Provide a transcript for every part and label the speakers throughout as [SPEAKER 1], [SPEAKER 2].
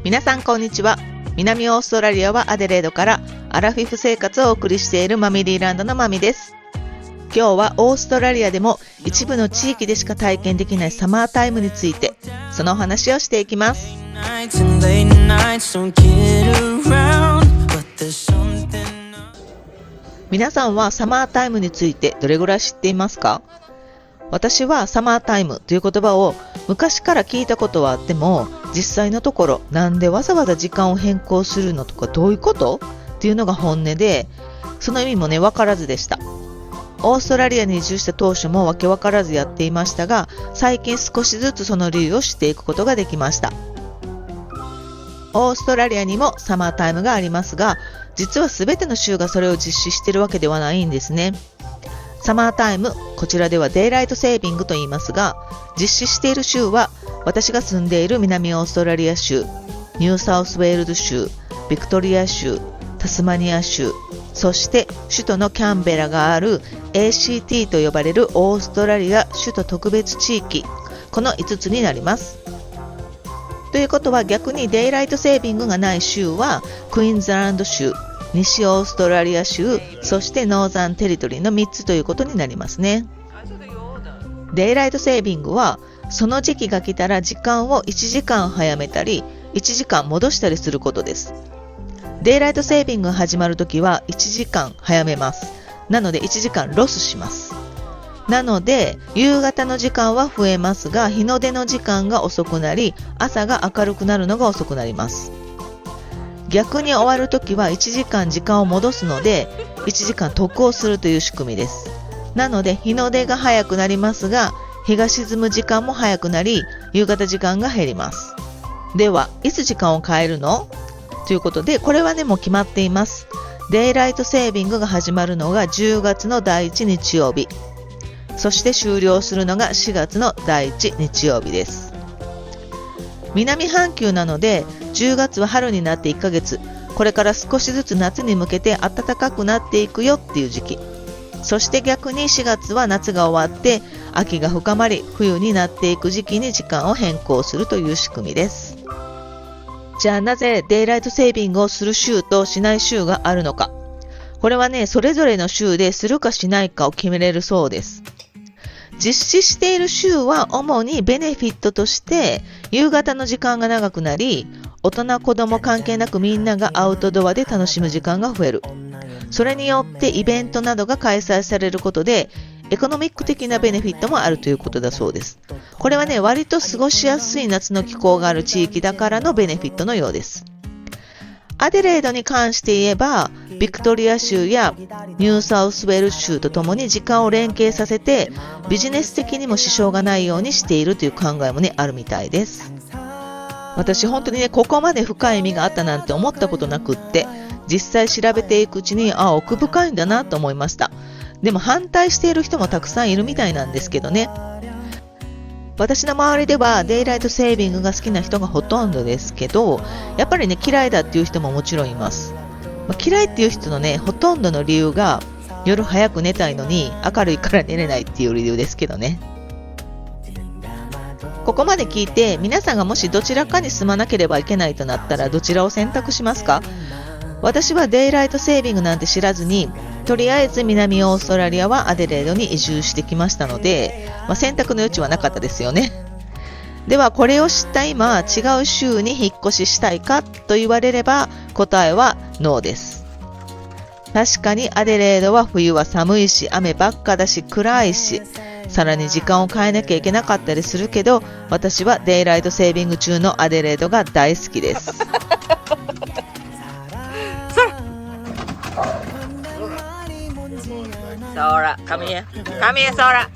[SPEAKER 1] 皆さんこんにちは。南オーストラリアはアデレードからアラフィフ生活をお送りしているマミリーランドのマミです。今日はオーストラリアでも一部の地域でしか体験できないサマータイムについて、そのお話をしていきます。皆さんはサマータイムについてどれぐらい知っていますか？私はサマータイムという言葉を昔から聞いたことはあっても、実際のところなんでわざわざ時間を変更するのとかどういうことっていうのが本音で、その意味もね分からずでした。オーストラリアに移住した当初もわけ分からずやっていましたが、最近少しずつその理由を知っていくことができました。オーストラリアにもサマータイムがありますが、実は全ての州がそれを実施しているわけではないんですね。サマータイム、こちらではデイライトセービングと言いますが、実施している州は私が住んでいる南オーストラリア州、ニューサウスウェールズ州、ビクトリア州、タスマニア州、そして首都のキャンベラがある ACT と呼ばれるオーストラリア首都特別地域、この5つになります。ということは逆にデイライトセービングがない州はクイーンズランド州、西オーストラリア州、そしてノーザンテリトリーの3つということになりますね。デイライトセービングはその時期が来たら時間を1時間早めたり1時間戻したりすることです。デイライトセービングが始まるときは1時間早めます。なので1時間ロスします。なので夕方の時間は増えますが、日の出の時間が遅くなり、朝が明るくなるのが遅くなります。逆に終わるときは1時間時間を戻すので、1時間得をするという仕組みです。なので日の出が早くなりますが、日が沈む時間も早くなり、夕方時間が減ります。では、いつ時間を変えるの？ということで、これはね、もう決まっています。デイライトセービングが始まるのが10月の第1日曜日。そして終了するのが4月の第1日曜日です。南半球なので、10月は春になって1ヶ月、これから少しずつ夏に向けて暖かくなっていくよっていう時期。そして逆に4月は夏が終わって秋が深まり、冬になっていく時期に時間を変更するという仕組みです。じゃあなぜデイライトセービングをする州としない州があるのか。これはね、それぞれの州でするかしないかを決めれるそうです。実施している州は主にベネフィットとして夕方の時間が長くなり、大人子供関係なくみんながアウトドアで楽しむ時間が増える。それによってイベントなどが開催されることでエコノミック的なベネフィットもあるということだそうです。これはね、割と過ごしやすい夏の気候がある地域だからのベネフィットのようです。アデレードに関して言えば、ビクトリア州やニューサウスウェールズ州とともに時間を連携させて、ビジネス的にも支障がないようにしているという考えもね、あるみたいです。私本当にね、ここまで深い意味があったなんて思ったことなくって、実際調べていくうちに、奥深いんだなと思いました。でも反対している人もたくさんいるみたいなんですけどね。私の周りではデイライトセービングが好きな人がほとんどですけど、やっぱりね、嫌いだっていう人ももちろんいます。嫌いっていう人のね、ほとんどの理由が夜早く寝たいのに明るいから寝れないっていう理由ですけどね。ここまで聞いて、皆さんがもしどちらかに住まなければいけないとなったらどちらを選択しますか？私はデイライトセービングなんて知らずに、とりあえず南オーストラリアはアデレードに移住してきましたので、選択の余地はなかったですよね。ではこれを知った今、違う州に引っ越ししたいかと言われれば答えはノーです。確かにアデレードは冬は寒いし、雨ばっかだし暗いし、さらに時間を変えなきゃいけなかったりするけど、私はデイライトセービング中のアデレードが大好きです。
[SPEAKER 2] Sora, come here. Come here, Sora.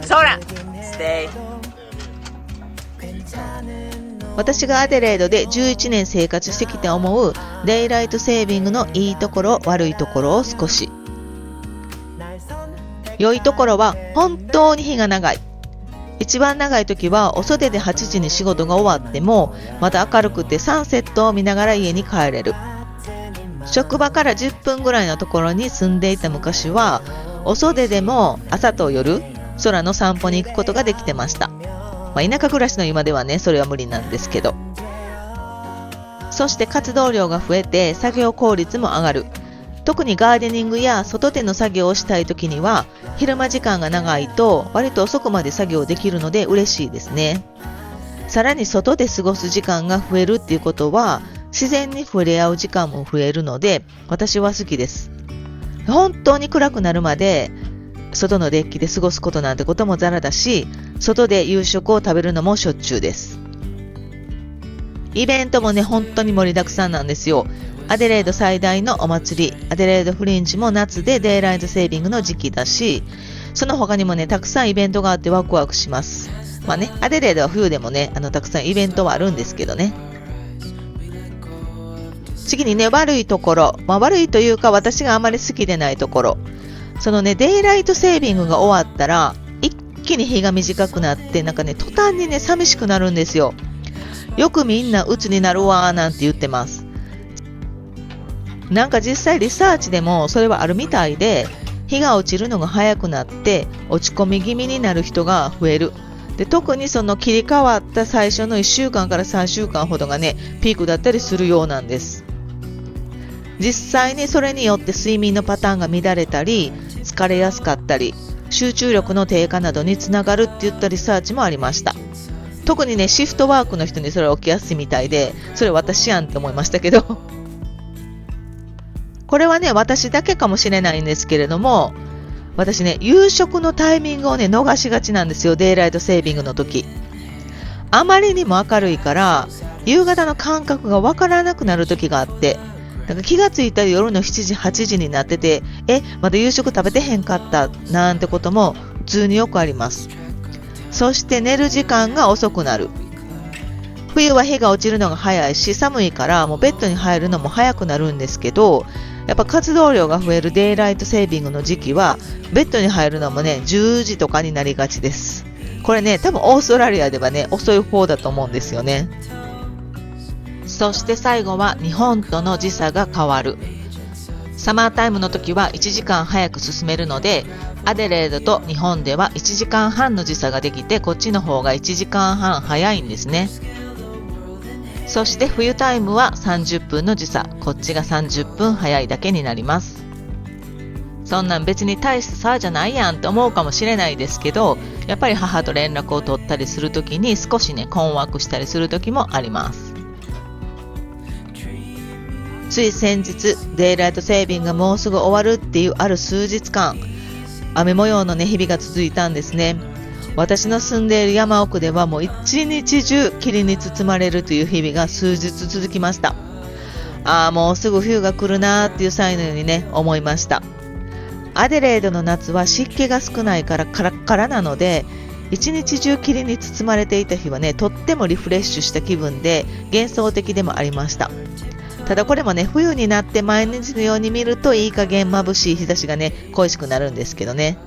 [SPEAKER 2] Sora, stay.
[SPEAKER 1] 私がアデレードで11年生活してきて思うデイライトセービングのいいところ、悪いところを少し。良いところは本当に日が長い。一番長い時はお袖で8時に仕事が終わってもまだ明るくてサンセットを見ながら家に帰れる。職場から10分ぐらいのところに住んでいた昔はお袖でも朝と夜空の散歩に行くことができてました。田舎暮らしの今ではね、それは無理なんですけど。そして活動量が増えて作業効率も上がる。特にガーデニングや外での作業をしたい時には、昼間時間が長いと割と遅くまで作業できるので嬉しいですね。さらに外で過ごす時間が増えるっていうことは、自然に触れ合う時間も増えるので、私は好きです。本当に暗くなるまで外のデッキで過ごすことなんてこともザラだし、外で夕食を食べるのもしょっちゅうです。イベントもね、本当に盛りだくさんなんですよ。アデレード最大のお祭り、アデレードフリンジも夏でデイライトセービングの時期だし、その他にもね、たくさんイベントがあってワクワクします。まあね、アデレードは冬でもね、たくさんイベントはあるんですけどね。次にね、悪いところ。悪いというか私があまり好きでないところ。そのね、デイライトセービングが終わったら、一気に日が短くなって、なんかね、途端にね、寂しくなるんですよ。よくみんな鬱になるわーなんて言ってます。なんか実際リサーチでもそれはあるみたいで、日が落ちるのが早くなって落ち込み気味になる人が増える。で、特にその切り替わった最初の1週間から3週間ほどがね、ピークだったりするようなんです。実際にそれによって睡眠のパターンが乱れたり、疲れやすかったり、集中力の低下などにつながるっていったリサーチもありました。特にね、シフトワークの人にそれは起きやすいみたいで、それ私やんって思いましたけど。これはね、私だけかもしれないんですけれども、私ね、夕食のタイミングをね、逃しがちなんですよ、デイライトセービングの時。あまりにも明るいから、夕方の感覚がわからなくなる時があって、なんか気がついたら夜の7時、8時になってて、まだ夕食食べてへんかったなんてことも普通によくあります。そして寝る時間が遅くなる。冬は日が落ちるのが早いし、寒いからもうベッドに入るのも早くなるんですけど、やっぱ活動量が増えるデイライトセービングの時期はベッドに入るのもね、10時とかになりがちです。これね、多分オーストラリアではね、遅い方だと思うんですよね。そして最後は日本との時差が変わる。サマータイムの時は1時間早く進めるので、アデレードと日本では1時間半の時差ができて、こっちの方が1時間半早いんですね。そして冬タイムは30分の時差、こっちが30分早いだけになります。そんなん別に大した差じゃないやんって思うかもしれないですけど、やっぱり母と連絡を取ったりするときに少しね、困惑したりするときもあります。つい先日、デイライトセービングがもうすぐ終わるっていうある数日間、雨模様のね、日々が続いたんですね。私の住んでいる山奥ではもう一日中霧に包まれるという日々が数日続きました。もうすぐ冬が来るなーっていうサインのようにね、思いました。アデレードの夏は湿気が少ないからカラッカラなので、一日中霧に包まれていた日はね、とってもリフレッシュした気分で幻想的でもありました。ただこれもね、冬になって毎日のように見るといい加減眩しい日差しがね、恋しくなるんですけどね。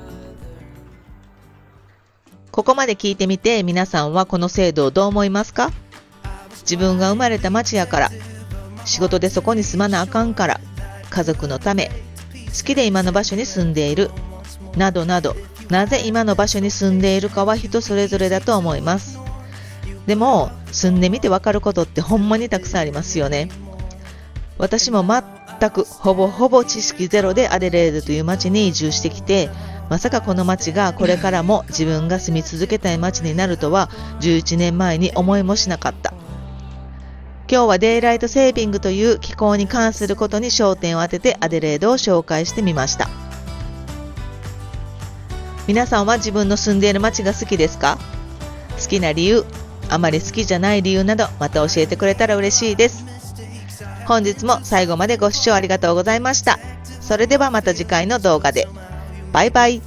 [SPEAKER 1] ここまで聞いてみて、皆さんはこの制度をどう思いますか？自分が生まれた町やから、仕事でそこに住まなあかんから、家族のため、好きで今の場所に住んでいる、などなど、なぜ今の場所に住んでいるかは人それぞれだと思います。でも、住んでみてわかることってほんまにたくさんありますよね。私も全くほぼ知識ゼロでアデレードという町に移住してきて、まさかこの町がこれからも自分が住み続けたい町になるとは11年前に思いもしなかった。今日はデイライトセービングという気候に関することに焦点を当ててアデレードを紹介してみました。皆さんは自分の住んでいる町が好きですか？好きな理由、あまり好きじゃない理由などまた教えてくれたら嬉しいです。本日も最後までご視聴ありがとうございました。それではまた次回の動画で。バイバイ。